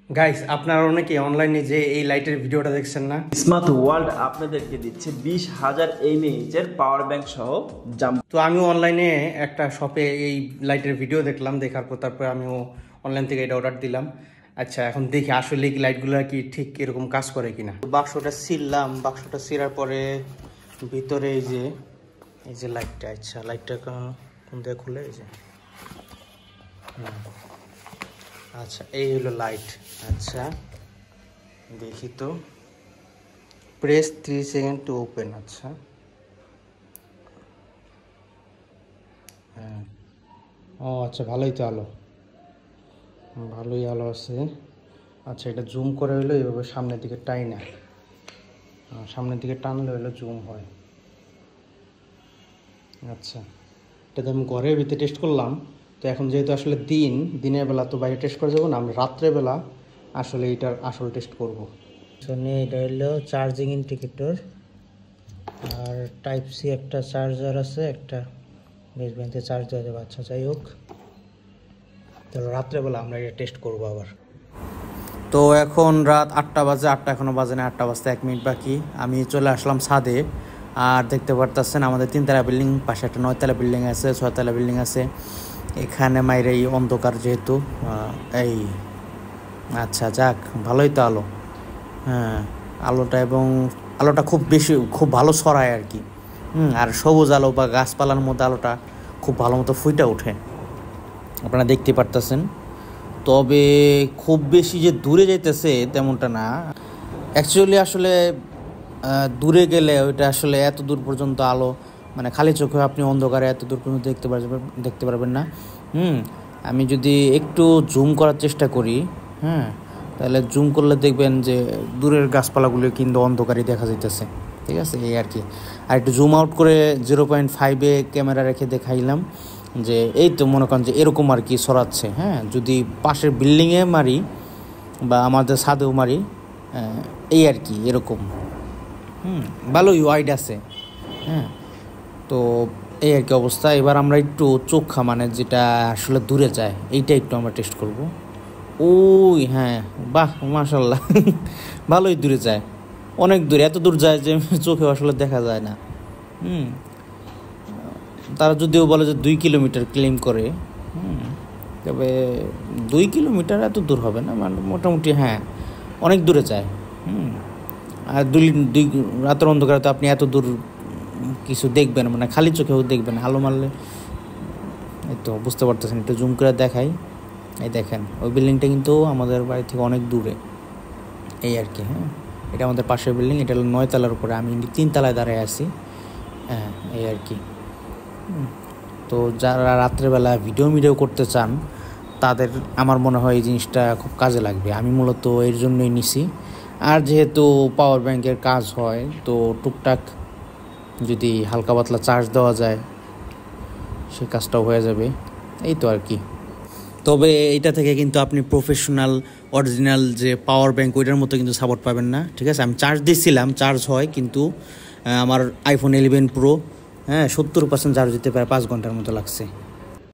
Guys, আপনারা অনেকে অনলাইনে যে এই লাইটের ভিডিওটা দেখছেন না, স্মার্ট ওয়ার্ল্ড আপনাদেরকে দিচ্ছে 20,000 mAh এর পাওয়ার ব্যাংক সহ তো আমিও অনলাইনে একটা শপে এই লাইটের ভিডিও দেখলাম, দেখার পর তারপরে আমিও অনলাইন থেকে এটা অর্ডার দিলাম। আচ্ছা, এখন দেখি আসলে কি লাইটগুলো কি ঠিক এরকম কাজ করে কিনা। বাক্সটা ছিললাম, বাক্সটা ছিঁড়ার পরে ভিতরে এই যে লাইটটা, আচ্ছা লাইটটা কোন দিকে খুলে, এই যে আচ্ছা এই হলো লাইট। আচ্ছা দেখি তো, প্রেস 3 সেকেন্ড টু ওপেন। আচ্ছা হ্যাঁ, ও আচ্ছা ভালোই তো আলো, ভালোই আলো আছে। আচ্ছা এটা জুম করে হইলো এইভাবে সামনের দিকে টাইনা, সামনের দিকে টানলে হইলো জুম হয়। আচ্ছা এটা তো আমি ঘরের ভিতরে টেস্ট করলাম। তো এখন যেহেতু আসলে দিনের বেলা তো বাইরে টেস্ট করে যাবো না, আমি রাত্রেবেলা আসলে এটার আসল টেস্ট করবো। এটা হলো চার্জিং ইন্ডিকেটর, আর টাইপ সি একটা চার্জার আছে, একটা বেসব্যান্ডে চার্জ দেওয়া যাবে। আচ্ছা যাই হোক, তাহলে রাত্রেবেলা আমরা এটা টেস্ট করবো আবার। তো এখন রাত 8টা বাজে, 8টা এখনও বাজে না, 8টা বাজতে 1 মিনিট বাকি। আমি চলে আসলাম ছাদে, আর দেখতে পারতেছেন আমাদের 3তলা বিল্ডিং, পাশে একটা 9তলা বিল্ডিং আছে, 6তলা বিল্ডিং আছে। এখানে মাইরে এই অন্ধকার যেহেতু এই, আচ্ছা যাক ভালোই তো আলো। হ্যাঁ আলোটা, এবং আলোটা খুব ভালো ছড়ায় আর কি। আর সবুজ আলো বা গাছপালার মধ্যে আলোটা খুব ভালো মতো ফুটে ওঠে, আপনারা দেখতে পারতেছেন। তবে খুব বেশি যে দূরে যাইতেছে তেমনটা না, অ্যাকচুয়ালি আসলে দূরে গেলে ওইটা আসলে এত দূর পর্যন্ত আলো, মানে খালি চোখে আপনি অন্ধকারে এত দূর পর্যন্ত দেখতে পারবেন না। আমি যদি একটু জুম করার চেষ্টা করি, তাহলে জুম করলে দেখবেন যে দূরের গাছপালাগুলো কিন্তু অন্ধকারই দেখা যাইতেছে, ঠিক আছে এই আর কি। আর একটু জুম আউট করে 0.5-এ ক্যামেরা রেখে দেখাইলাম যে এই তো মনে করেন যে এরকম আর কি ছড়াচ্ছে। যদি পাশের বিল্ডিংয়ে মারি বা আমাদের ছাদেও মারি, এই আর কি এরকম, ভালোই ওয়াইড আছে। তো এই আর কি অবস্থা। এবার আমরা একটু চোখা, মানে যেটা আসলে দূরে যায়, এইটা একটু আমরা টেস্ট করব। ওই হ্যাঁ, বাহ মাশাল্লাহ, ভালোই দূরে যায়, অনেক দূরে, এত দূর যায় যে চোখে আসলে দেখা যায় না। তারা যদিও বলে যে 2 কিলোমিটার ক্লেম করে, তবে 2 কিলোমিটার এত দূর হবে না, মানে মোটামুটি হ্যাঁ অনেক দূরে যায়। আর দুই রাতের অন্ধকারে তো আপনি এত দূর কিছু দেখবেন, মানে খালি চোখেও দেখবেন, আলো মারলে। এই তো বুঝতে পারতেছেন, একটু জুম করে দেখাই। এই দেখেন ওই বিল্ডিংটা কিন্তু আমাদের বাড়ি থেকে অনেক দূরে, এই আর কি। এটা আমাদের পাশের বিল্ডিং, এটা হলো 9তলার উপরে, আমি 3তলায় দাঁড়ায় আছি। এই আর কি। তো যারা রাত্রেবেলা ভিডিও করতে চান তাদের আমার মনে হয় এই জিনিসটা খুব কাজে লাগবে। আমি মূলত এর জন্যই নিছি। আর যেহেতু পাওয়ার ব্যাংকের কাজ হয়, তো টুকটাক যদি হালকা পাতলা চার্জ দেওয়া যায় সেই কাজটাও হয়ে যাবে, এই তো আর কি। তবে এইটা থেকে কিন্তু আপনি প্রফেশনাল অরিজিনাল যে পাওয়ার ব্যাংক ওইটার মতো কিন্তু সাপোর্ট পাবেন না, ঠিক আছে। আমি চার্জ দিচ্ছিলাম, চার্জ হয়, কিন্তু আমার iPhone 11 Pro 70% চার্জ দিতে প্রায় 5 ঘন্টার মতো লাগছে।